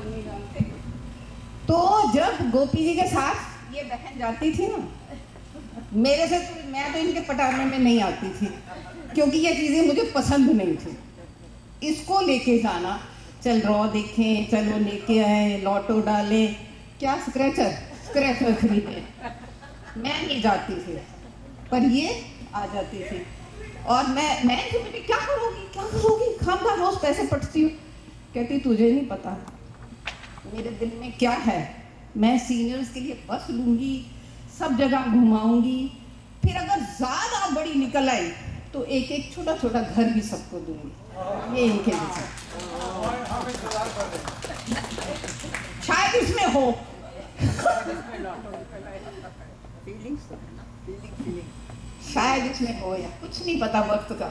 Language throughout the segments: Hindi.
नहीं जानते। तो जब गोपी जी के साथ ये बहन जाती थी ना, मेरे से तो मैं तो इनके पटाने में नहीं आती थी, क्योंकि ये चीज़ें मुझे पसंद नहीं थी। इसको लेके जाना, चल रॉ देखें, चलो लेके आए, लॉटो डाले, क्या स्क्रैचर खरीदे, मैं नहीं जाती थी, पर ये आ जाती थी। और मैं इनसे बोली, क्या करोगी, खामखा रोज पैसे पटती हूँ। कहती तुझे नहीं पता मेरे दिल में क्या है, मैं सीनियर्स के लिए बस लूंगी, सब जगह घुमाऊंगी, फिर अगर ज्यादा बड़ी निकल आई तो एक एक छोटा छोटा घर भी सबको दूंगी। ये इनके विचार, शायद इसमें हो शायद इसमें हो, या कुछ नहीं पता वक्त का।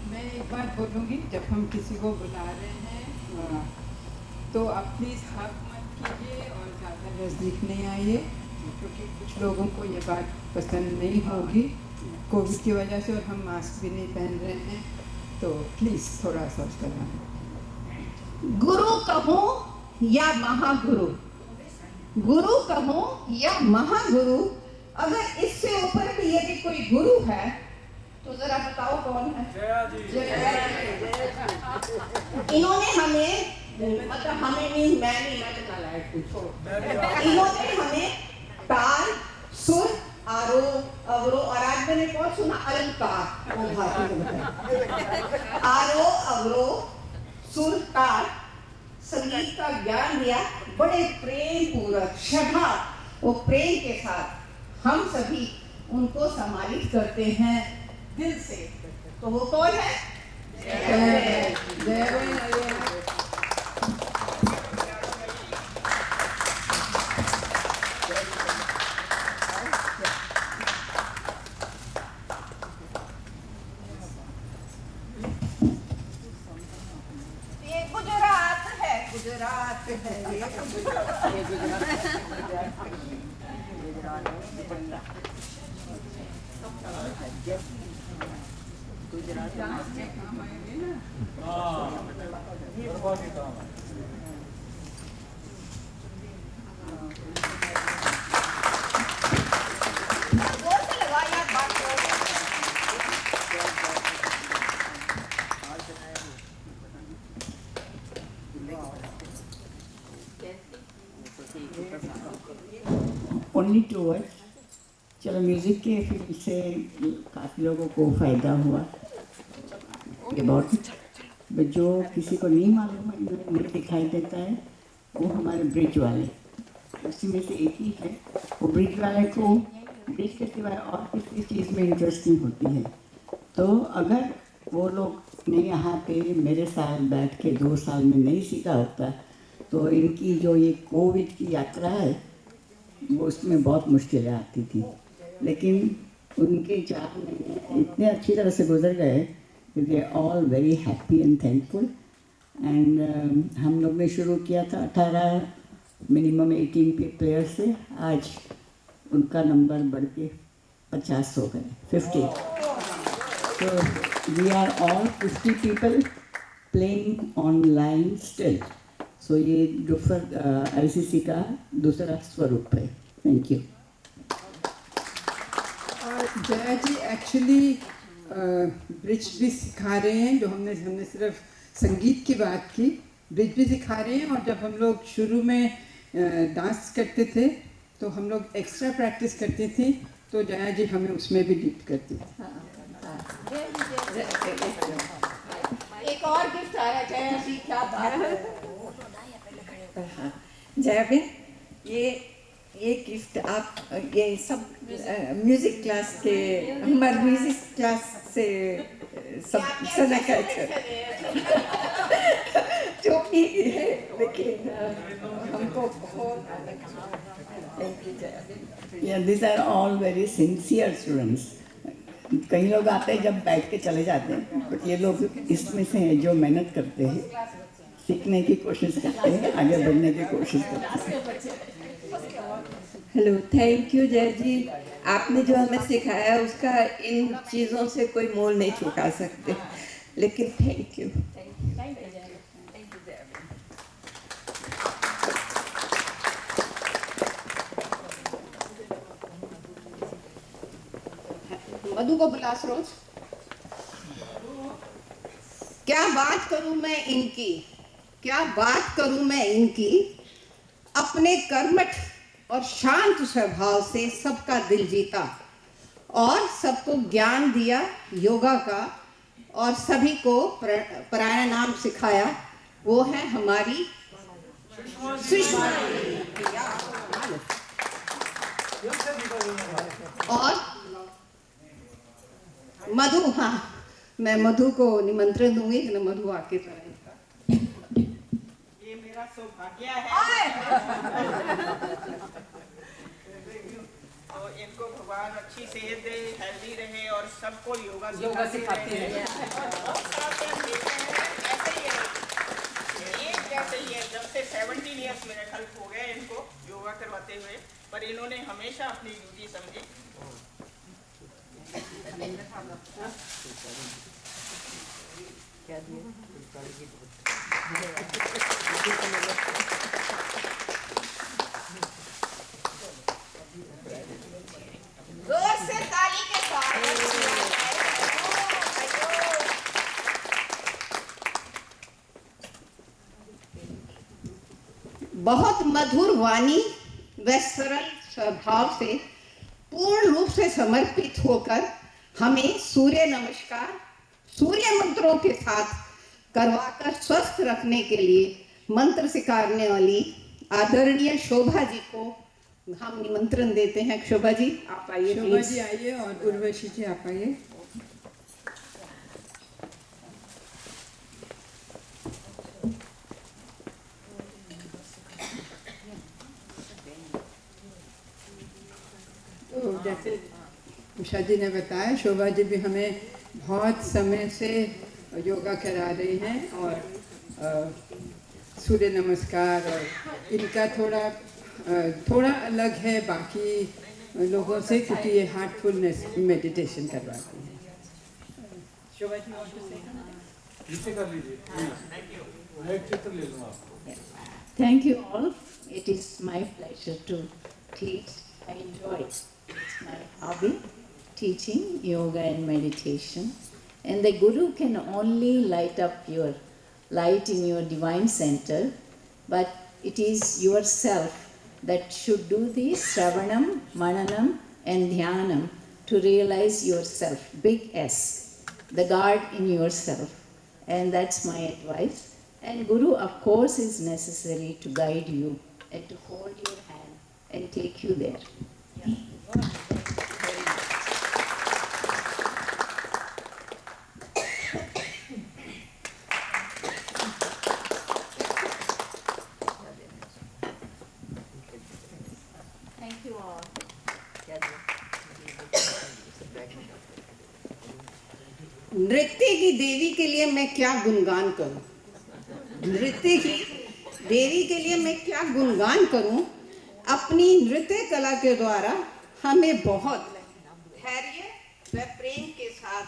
मैं एक बात बोलूँगी, जब हम किसी को बुला रहे हैं तो आप प्लीज़ हाथ मत कीजिए और ज़्यादा नज़दीक नहीं आइए, क्योंकि कुछ लोगों को ये बात पसंद नहीं होगी कोविड की वजह से, और हम मास्क भी नहीं पहन रहे हैं, तो प्लीज़ थोड़ा सा उसका ध्यान। गुरु कहो या महागुरु, गुरु कहो या महागुरु, अगर इससे ऊपर भी यदि कोई गुरु है तो जरा बताओ कौन है? इन्होंने हमें, मतलब हमें नहीं, मैं तो नालायक हूँ, इन्होंने हमें ताल, सुर, आरोह, अवरोह, और आज मैंने बहुत सुना अलंकार, वो भारती में बताया, आरोह, अवरोह, सुर, ताल, संगीत का ज्ञान दिया, बड़े प्रेम पूर्वक, श्रद्धा, वो प्रेम के साथ हम सभी उनको सम्मानित करते हैं दिल से। तो वो कौन है? ये गुजरात है, गुजरात है, ये गुजरात में काम आएंगे ना। जोर से लगा यार बात करो। Only 2 words. चलो, म्यूज़िक के फील्ड से काफ़ी लोगों को फ़ायदा हुआ, ये बहुत, जो किसी को नहीं मालूम है, नहीं दिखाई देता है, वो हमारे ब्रिज वाले, उसी में से एक ही है। वो ब्रिज वाले को ब्रिज के सिवाय और किसी चीज़ में इंटरेस्टिंग होती है, तो अगर वो लोग ने यहाँ पे मेरे साथ बैठ के 2 साल में नहीं सीखा होता, तो इनकी जो ये कोविड की यात्रा है, वो उसमें बहुत मुश्किलें आती थी। लेकिन उनके 4 महीने इतने अच्छी तरह से गुजर गए कि they all very happy and thankful. And हम लोग ने शुरू किया था 18 मिनिमम 18 प्लेयर से, आज उनका नंबर बढ़ के 50 हो गए, 50। तो we are all 50 people playing online still. So ये ICC का दूसरा स्वरूप है। Thank you. और जया जी एक्चुअली ब्रिज भी सिखा रहे हैं, जो हमने सिर्फ संगीत की बात की, ब्रिज भी सिखा रहे हैं। और जब हम लोग शुरू में डांस करते थे तो हम लोग एक्स्ट्रा प्रैक्टिस करते थे, तो जया जी हमें उसमें भी लीड करती थी। एक और गिफ्ट आया, जया जी क्या बात है। जया बेन, ये गिफ्ट आप ये सब म्यूजिक क्लास के, हमारे म्यूजिक क्लास से सब सुना करते जो भी है, लेकिन हमको बहुत Thank you, Jaya. Yeah, these are all very sincere students. कई लोग आते हैं जब बैठ के चले जाते हैं, बट ये लोग इसमें से हैं जो मेहनत करते हैं, सीखने की कोशिश करते हैं, आगे बढ़ने की कोशिश करते हैं। हेलो, थैंक यू जय जी। आपने जो हमें सिखाया उसका इन चीज़ों से कोई मोल नहीं चुका सकते, लेकिन थैंक यू। मधु को बुला सरोज। क्या बात करूं मैं इनकी, क्या बात करूं मैं इनकी, अपने कर्मठ और शांत स्वभाव से सबका दिल जीता और सबको ज्ञान दिया योगा का और सभी को प्राणायाम सिखाया। वो है हमारी सुषमा और मधु। हाँ, मैं मधु को निमंत्रण दूंगी कि मधु आके करें। ये मेरा सौभाग्य है। तो इनको भगवान अच्छी सेहत दे, हेल्दी रहे और सबको योगा सिखाते रहे। और साथ में देखते हैं ऐसे ही है, ये जैसे ही है, जब से 17 ईयर्स मेरे ख्याल हो गए इनको योगा करवाते हुए, पर इन्होंने हमेशा अपनी ड्यूटी समझी। जोर से ताली के साथ बहुत मधुर वाणी व सरल स्वभाव से पूर्ण रूप से समर्पित होकर हमें सूर्य नमस्कार सूर्य मंत्रों के साथ करवाकर स्वस्थ रखने के लिए मंत्र सिखाने वाली आदरणीय शोभा जी को हम निमंत्रण देते हैं। शोभा जी आप आइए। शोभा जी आइए और उर्वशी जी आप आइए। तो जैसे उषा जी ने बताया, शोभा जी भी हमें बहुत समय से योगा करा रही हैं और सूर्य नमस्कार, और इनका थोड़ा अलग है बाकी लोगों से, क्योंकि ये हार्टफुलनेस मेडिटेशन करवाती हैं। Shobha ji want to say something? नीचे कर लीजिए। मैं एक चित्र ले लूँ आपको। Thank you all. It is my pleasure to teach. I enjoy it. It's my hobby, teaching yoga and meditation. And the Guru can only light up your light in your divine center, but it is yourself that should do the Shravanam, Mananam and Dhyanam to realize yourself, big S, the God in yourself. And that's my advice. And Guru, of course, is necessary to guide you and to hold your hand and take you there. Thank you all. नृत्य की देवी के लिए मैं क्या गुणगान करूं, नृत्य की देवी के लिए मैं क्या गुणगान करूं। अपनी नृत्य कला के द्वारा हमें बहुत धैर्य व प्रेम के साथ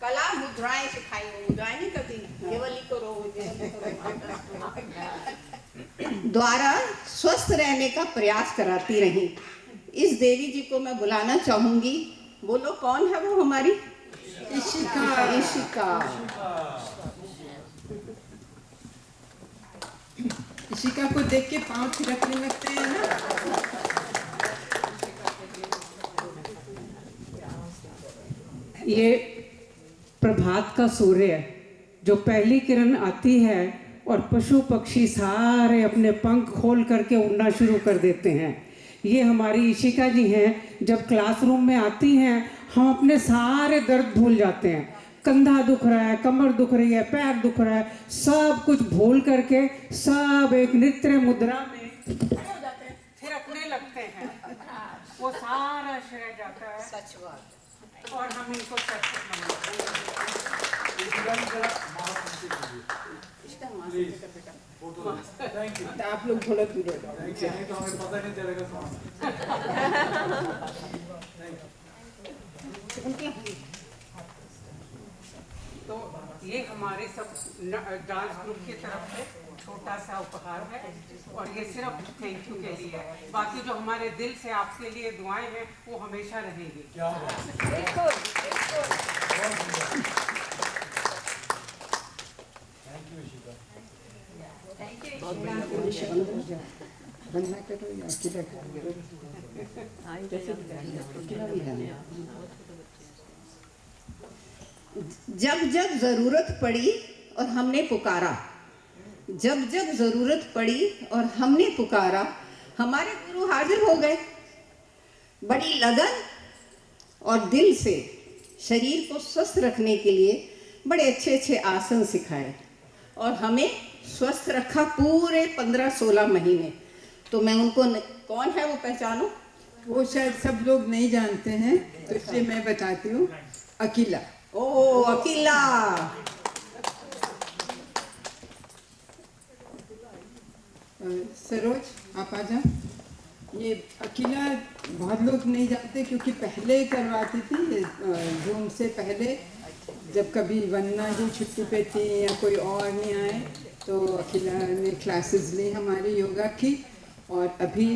कला मुद्राएं सिखाई। मुद्राएं नहीं करती, केवल करो द्वारा स्वस्थ रहने का प्रयास कराती रही। इस देवी जी को मैं बुलाना चाहूंगी। बोलो कौन है वो हमारी? इशिका। इशिका इशिका को देख के पाँव थिरकने लगते हैं ना। ये प्रभात का सूर्य जो पहली किरण आती है और पशु पक्षी सारे अपने पंख खोल करके उड़ना शुरू कर देते हैं, ये हमारी इशिका जी हैं। जब क्लासरूम में आती हैं हम अपने सारे दर्द भूल जाते हैं। कंधा दुख रहा है, कमर दुख रही है, पैर दुख रहा है, सब कुछ भूल करके सब एक नृत्य मुद्रा में खड़े हो जाते हैं। हैं, वो सारा श्रेय जाता है सच बात और हम इनको सच मानते थैंक यू। तो आप लोग थोड़ा दूर हो जाओ। नहीं तो हमें पता नहीं चलेगा सॉन्ग। तो ये हमारे सब डांस ग्रुप की तरफ से छोटा सा उपहार है और ये सिर्फ थैंक यू के लिए है। बाकी जो हमारे दिल से आपके लिए दुआएं हैं वो हमेशा रहेंगी। क्या बात है। बिल्कुल बिल्कुल। Thank you Ishika. जब जब जरूरत पड़ी और हमने पुकारा, जब जब जरूरत पड़ी और हमने पुकारा, हमारे गुरु हाजिर हो गए। बड़ी लगन और दिल से शरीर को स्वस्थ रखने के लिए बड़े अच्छे अच्छे आसन सिखाए और हमें स्वस्थ रखा पूरे 15-16 महीने। तो मैं उनको कौन है वो पहचानो? वो शायद सब लोग नहीं जानते हैं, तो इसलिए मैं बताती हूँ। अकीला। ओ अकीला। सरोज आप आ जाओ। ये अकीला बहुत लोग नहीं जानते क्योंकि पहले करवाती थी जून से पहले, जब कभी वन्ना जी छुट्टी पे थी या कोई और नहीं आए तो अकीला ने क्लासेस ली हमारी योगा की, और अभी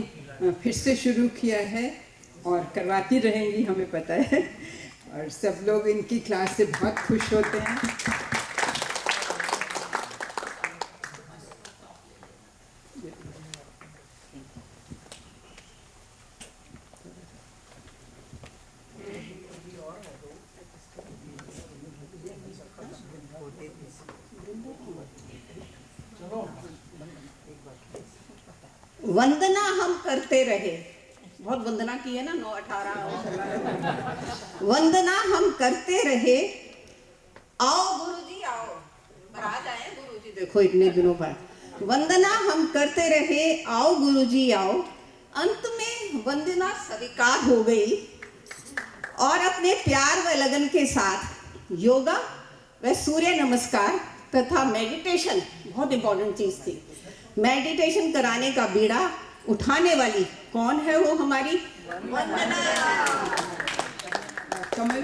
फिर से शुरू किया है और करवाती रहेंगी, हमें पता है। और सब लोग इनकी क्लास से बहुत खुश होते हैं। वंदना हम करते रहे, बहुत वंदना की है ना 9-18। वंदना हम करते रहे, आओ गुरुजी आओ, बारात आए गुरुजी देखो इतने दिनों बाद। वंदना हम करते रहे, आओ गुरुजी आओ। अंत में वंदना स्वीकार हो गई और अपने प्यार व लगन के साथ योगा व सूर्य नमस्कार तथा मेडिटेशन, बहुत इंपॉर्टेंट चीज थी, मेडिटेशन कराने का बीड़ा उठाने वाली कौन है? वो हमारी वंदना। कमल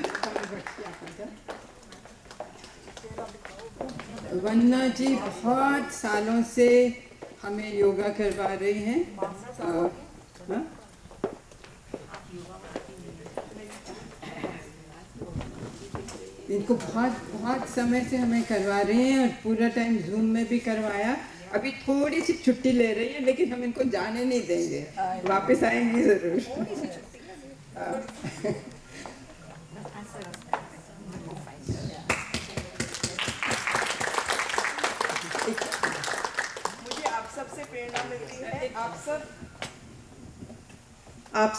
वंदना जी बहुत सालों से हमें योगा करवा रही हैं। हाँ? इनको बहुत समय से हमें करवा रही हैं और पूरा टाइम जूम में भी करवाया। अभी थोड़ी सी छुट्टी ले रही है लेकिन हम इनको जाने नहीं देंगे, वापस आएंगे जरूर। मुझे आप सबसे प्रेरणा मिलती है, आप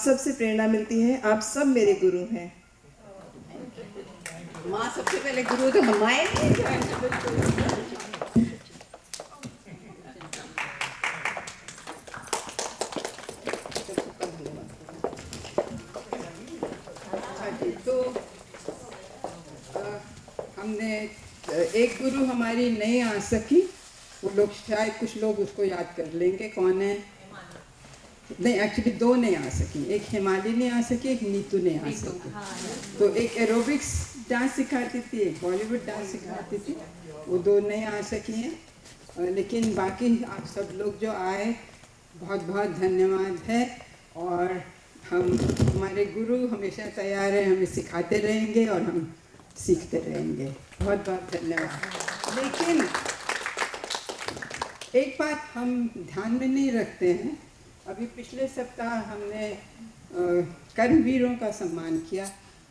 सब से प्रेरणा मिलती है। आप सब मेरे गुरु हैं। माँ सबसे पहले गुरु तो हमारे। तो हमने एक गुरु हमारी नहीं आ सकी, वो लोग शायद कुछ लोग उसको याद कर लेंगे कौन है। नहीं, एक्चुअली 2 नहीं आ सकी, एक हिमाली नहीं आ सकी, एक नीतू नहीं आ सकी। तो एक एरोबिक्स डांस सिखाती थी, एक बॉलीवुड डांस सिखाती थी, वो 2 नहीं आ सकी हैं। लेकिन बाकी आप सब लोग जो आए बहुत बहुत धन्यवाद है। और हमारे गुरु हमेशा तैयार हैं, हमें सिखाते रहेंगे और हम सीखते रहेंगे। बहुत बहुत धन्यवाद। लेकिन एक बात हम ध्यान में नहीं रखते हैं, अभी पिछले सप्ताह हमने कर्मवीरों का सम्मान किया,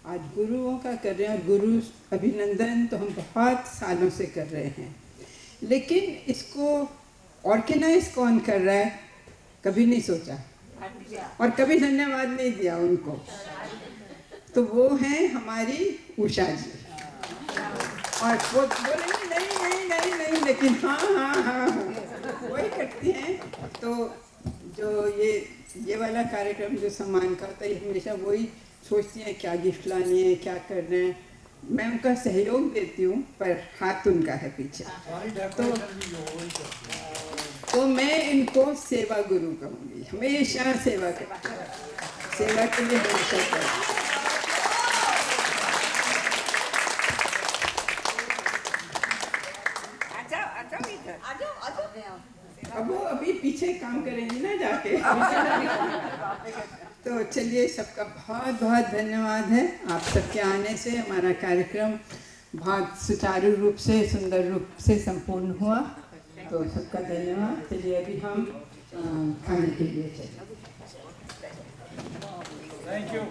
आज गुरुओं का कर रहे हैं। और गुरु अभिनंदन तो हम बहुत सालों से कर रहे हैं, लेकिन इसको ऑर्गेनाइज कौन कर रहा है कभी नहीं सोचा और कभी धन्यवाद नहीं दिया उनको। तो वो हैं हमारी उषा जी, और वो बोलेंगे नहीं नहीं नहीं नहीं, लेकिन हाँ हाँ हाँ हाँ वही करती हैं। तो जो ये वाला कार्यक्रम जो सम्मान का होता है, ये हमेशा वही सोचती हैं क्या गिफ्ट लानी है, क्या करना है। मैं उनका सहयोग देती हूँ पर हाथ उनका है पीछे। तो मैं इनको सेवा गुरु कहूँगी, हमेशा सेवा के लिए हमेशा करूँगी। अब वो अभी पीछे काम करेंगी ना जाके। तो चलिए, सबका बहुत बहुत धन्यवाद है। आप सबके आने से हमारा कार्यक्रम बहुत सुचारू रूप से, सुंदर रूप से संपूर्ण हुआ। तो सबका धन्यवाद। चलिए अभी हम खाने के लिए चलें। Thank you.